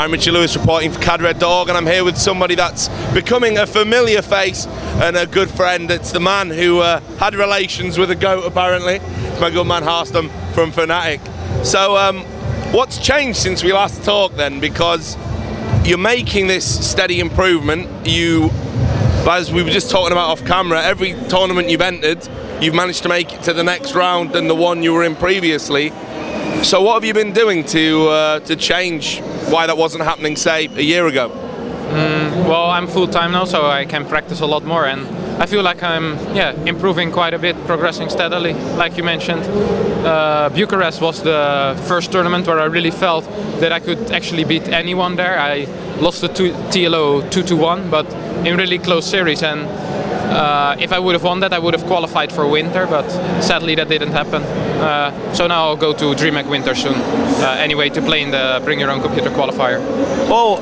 I'm Richard Lewis reporting for CAD-Red.org, and I'm here with somebody that's becoming a familiar face and a good friend. It's the man who had relations with a goat, apparently. It's my good man Harstem from fnatic. So what's changed since we last talked then? Because you're making this steady improvement. As we were just talking about off camera, every tournament you've entered, you've managed to make it to the next round than the one you were in previously. So what have you been doing to change why that wasn't happening, say, a year ago? Well, I'm full-time now, so I can practice a lot more, and I feel like I'm improving quite a bit, progressing steadily, like you mentioned. Bucharest was the first tournament where I really felt that I could actually beat anyone there. I lost the TLO 2-1, but in really close series, and if I would have won that, I would have qualified for Winter, but sadly that didn't happen. So now I'll go to DreamHack Winter soon, anyway, to play in the Bring Your Own Computer qualifier. Well,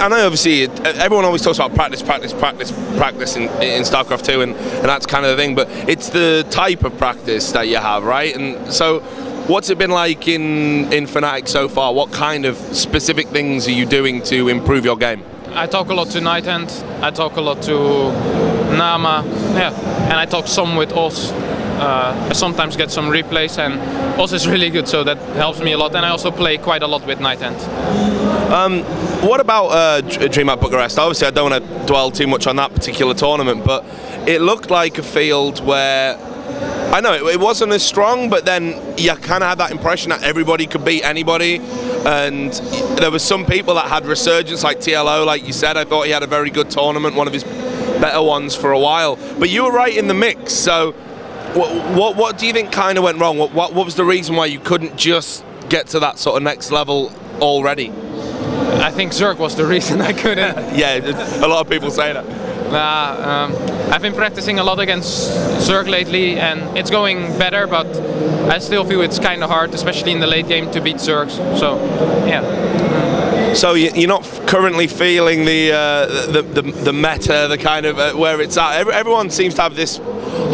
I know obviously everyone always talks about practice in StarCraft 2, and that's kind of the thing, but it's the type of practice that you have, right? And so what's it been like in fnatic so far? What kind of specific things are you doing to improve your game? I talk a lot to Nighthand, I talk a lot to Nama, and I talk some with Oz. I sometimes get some replays, and Oz is really good, so that helps me a lot. And I also play quite a lot with Nighthand. What about DreamHack Bucharest? Obviously, I don't want to dwell too much on that particular tournament, but it looked like a field where, I know it wasn't as strong, but then you kind of had that impression that everybody could beat anybody. And there were some people that had resurgence, like TLO, like you said. I thought he had a very good tournament, one of his better ones for a while. But you were right in the mix. So what do you think kind of went wrong? What was the reason why you couldn't just get to that sort of next level already? I think Zerg was the reason I couldn't. Yeah, a lot of people say that. I've been practicing a lot against Zerg lately, and it's going better, but I still feel it's kind of hard, especially in the late game, to beat Zergs. So, yeah. So you're not currently feeling the meta, the kind of where it's at. Everyone seems to have this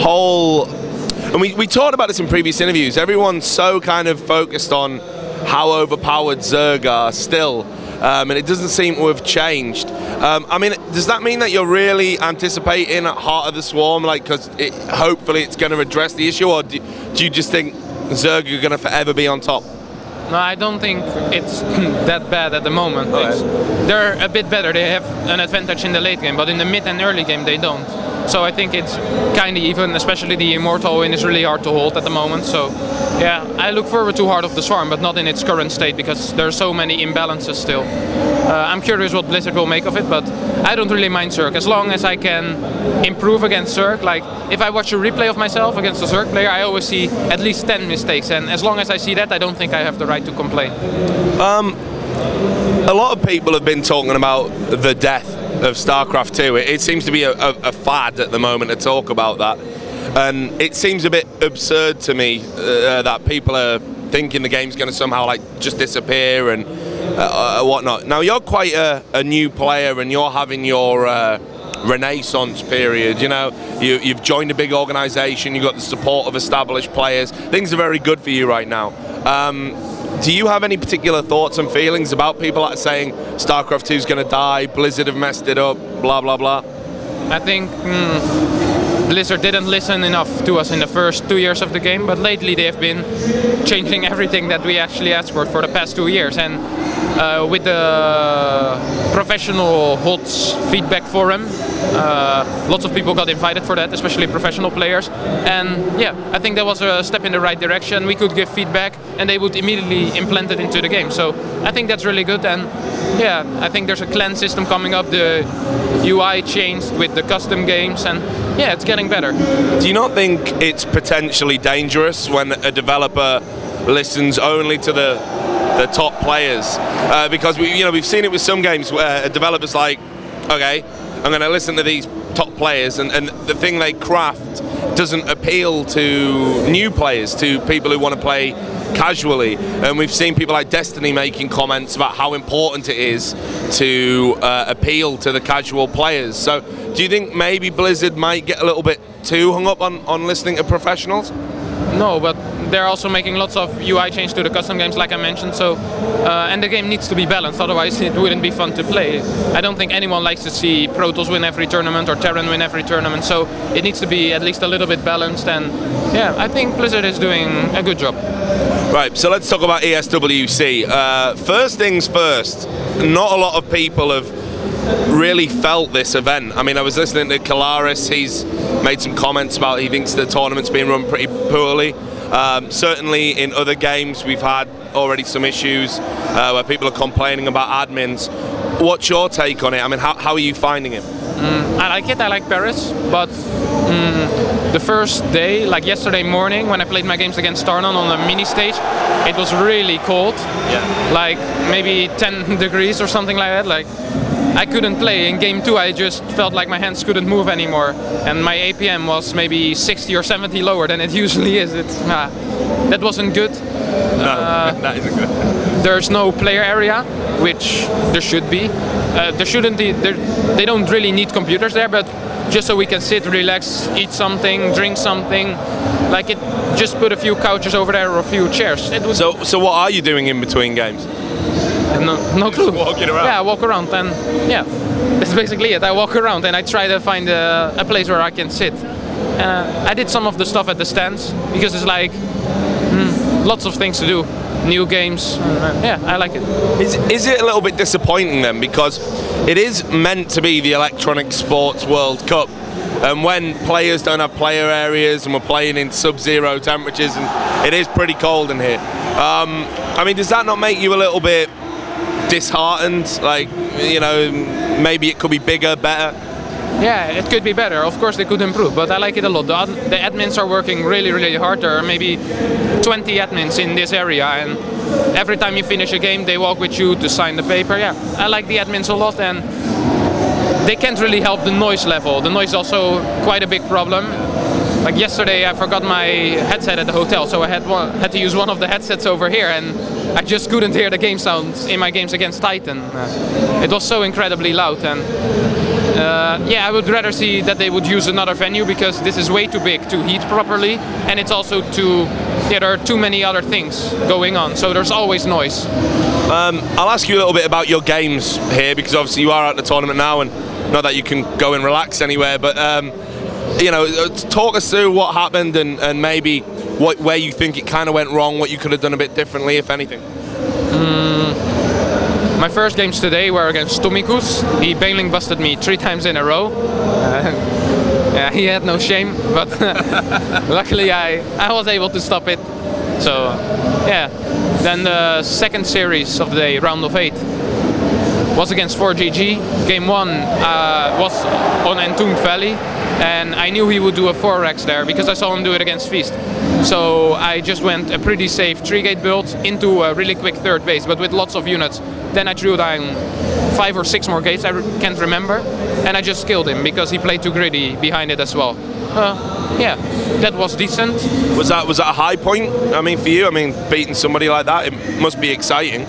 whole, and we talked about this in previous interviews. Everyone's so kind of focused on how overpowered Zerg are still. And it doesn't seem to have changed. I mean, does that mean that you're really anticipating Heart of the Swarm, like, because hopefully it's going to address the issue, or do you just think Zerg are going to forever be on top? No, I don't think it's that bad at the moment. They're a bit better. They have an advantage in the late game, but in the mid and early game they don't. So I think it's kind of even, especially the Immortal win is really hard to hold at the moment. So yeah, I look forward to Heart of the Swarm, but not in its current state, because there are so many imbalances still. I'm curious what Blizzard will make of it, but I don't really mind Zerg. As long as I can improve against Zerg, like if I watch a replay of myself against a Zerg player, I always see at least 10 mistakes, and as long as I see that, I don't think I have the right to complain. A lot of people have been talking about the death of StarCraft 2. It seems to be a fad at the moment to talk about that, and it seems a bit absurd to me that people are thinking the game's going to somehow like just disappear and whatnot. Now you're quite a new player, and you're having your renaissance period. You know, you've joined a big organization, you've got the support of established players. Things are very good for you right now. Do you have any particular thoughts and feelings about people that are saying StarCraft 2 is going to die, Blizzard have messed it up, blah blah blah? I think Blizzard didn't listen enough to us in the first 2 years of the game, but lately they have been changing everything that we actually asked for the past 2 years. And with the professional HOTS feedback forum, lots of people got invited for that, especially professional players. And yeah, I think that was a step in the right direction. We could give feedback and they would immediately implement it into the game. So I think that's really good. And yeah, I think there's a clan system coming up. The UI changed with the custom games, and yeah, it's getting better. Do you not think it's potentially dangerous when a developer listens only to the top players? Because we've seen it with some games where a developer's like, okay, I'm going to listen to these top players, and the thing they craft doesn't appeal to new players, to people who want to play casually. And we've seen people like Destiny making comments about how important it is to appeal to the casual players. So do you think maybe Blizzard might get a little bit too hung up on listening to professionals? No, but they're also making lots of UI changes to the custom games, like I mentioned. So, and the game needs to be balanced, otherwise it wouldn't be fun to play. I don't think anyone likes to see Protoss win every tournament or Terran win every tournament. So it needs to be at least a little bit balanced. And yeah, I think Blizzard is doing a good job. Right, so let's talk about ESWC. First things first, not a lot of people have really felt this event. I mean, I was listening to Kalaris, he's made some comments about he thinks the tournament's been run pretty poorly. Certainly in other games we've had already some issues where people are complaining about admins. What's your take on it? I mean, how are you finding it? I like it, I like Paris, but the first day, like yesterday morning when I played my games against Tarnon on the mini stage, it was really cold, like maybe 10 degrees or something like that. Like, I couldn't play. In game 2 I just felt like my hands couldn't move anymore, and my APM was maybe 60 or 70 lower than it usually is. That wasn't good. No, that isn't good. There's no player area, which there should be. There shouldn't be. They don't really need computers there, but just so we can sit, relax, eat something, drink something. Like, it just put a few couches over there or a few chairs. So what are you doing in between games? No clue. Just walking around? Yeah, I walk around, and yeah, that's basically it. I walk around and I try to find a place where I can sit. I did some of the stuff at the stands because it's like lots of things to do, new games. Yeah, I like it. Is it a little bit disappointing then, because it is meant to be the Electronic Sports World Cup, and when players don't have player areas and we're playing in sub-zero temperatures and it is pretty cold in here, I mean, does that not make you a little bit disheartened? Like, you know, maybe it could be bigger, better? Yeah, it could be better. Of course they could improve, but I like it a lot. The admins are working really, really hard. There are maybe 20 admins in this area, and every time you finish a game they walk with you to sign the paper. Yeah, I like the admins a lot, and they can't really help the noise level. The noise is also quite a big problem. Like yesterday I forgot my headset at the hotel, so I had to use one of the headsets over here, and I just couldn't hear the game sounds in my games against Titan. It was so incredibly loud, and yeah, I would rather see that they would use another venue, because this is way too big to heat properly, and it's also there are too many other things going on, so there's always noise. I'll ask you a little bit about your games here, because obviously you are at the tournament now, and not that you can go and relax anywhere, but you know, talk us through what happened, and maybe where you think it kind of went wrong, what you could have done a bit differently, if anything. My first games today were against Tomikus. He bailing busted me 3 times in a row. Yeah, he had no shame, but luckily I was able to stop it. So yeah, then the second series of the day, round of 8, was against 4GG. Game 1 was on Entombed Valley, and I knew he would do a 4-Rex there because I saw him do it against Feast. So I just went a pretty safe 3-gate build into a really quick third base, but with lots of units. Then I threw down 5 or 6 more gates, I can't remember, and I just killed him because he played too greedy behind it as well. Yeah, that was decent. Was that a high point, I mean, for you? I mean, beating somebody like that, it must be exciting.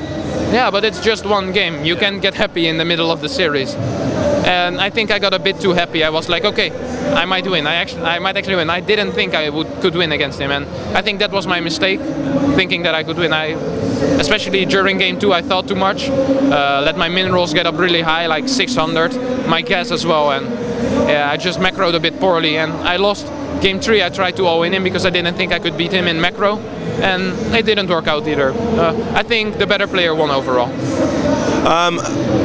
Yeah, but it's just one game. You can get happy in the middle of the series. And I think I got a bit too happy. I was like, okay, I might win. I might actually win. I didn't think I could win against him, and I think that was my mistake, thinking that I could win. Especially during game 2, I thought too much. Let my minerals get up really high, like 600. My gas as well, and yeah, I just macroed a bit poorly, and I lost. Game 3, I tried to all-win him because I didn't think I could beat him in macro, and it didn't work out either. I think the better player won overall.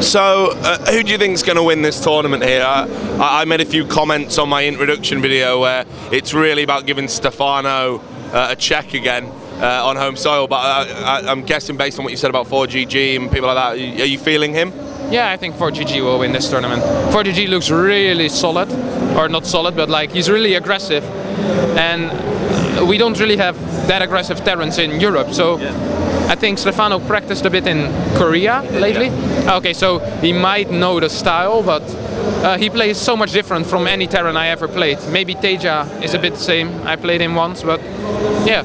So, who do you think is going to win this tournament here? I made a few comments on my introduction video where it's really about giving Stefano a check again on home soil, but I'm guessing based on what you said about 4GG and people like that, are you feeling him? Yeah, I think 4GG will win this tournament. 4GG looks really solid, or not solid, but like he's really aggressive, and we don't really have that aggressive Terrans in Europe, so I think Stefano practiced a bit in Korea lately. Okay, so he might know the style, but he plays so much different from any Terran I ever played. Maybe Teja is a bit the same, I played him once, but yeah,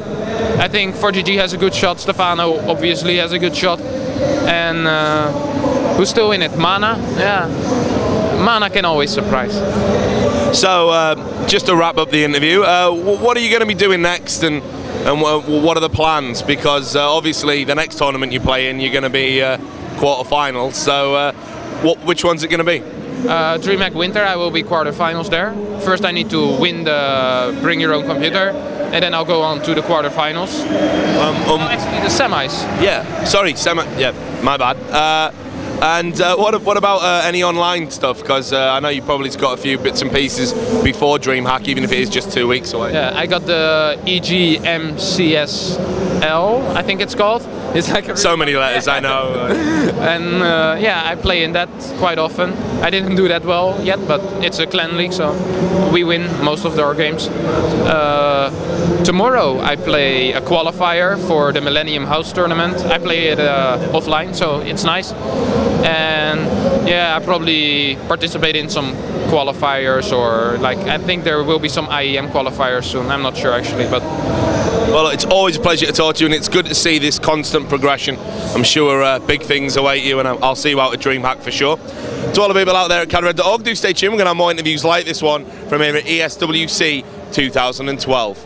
I think 4GG has a good shot, Stefano obviously has a good shot, and who's still in it? Mana? Yeah, Mana can always surprise. So, just to wrap up the interview, what are you going to be doing next, and And what are the plans? Because obviously the next tournament you play in, you're going to be quarterfinals. So which one's it going to be? DreamHack Winter, I will be quarterfinals there. First I need to win the Bring Your Own Computer, and then I'll go on to the quarterfinals. Actually the semis. Yeah, sorry, yeah, my bad. And what about any online stuff? Because I know you've probably got a few bits and pieces before DreamHack, even if it is just 2 weeks away. Yeah, I got the EGMCSL, I think it's called. It's like so many letters, I know. And yeah, I play in that quite often. I didn't do that well yet, but it's a clan league, so we win most of our games. Tomorrow I play a qualifier for the Millennium House tournament. I play it offline, so it's nice. And yeah, I probably participate in some qualifiers, or like I think there will be some IEM qualifiers soon. I'm not sure actually, but. Well, it's always a pleasure to talk to you, and it's good to see this constant progression. I'm sure big things await you, and I'll see you out at DreamHack for sure. To all the people out there at cadred.org, do stay tuned. We're going to have more interviews like this one from here at ESWC 2012.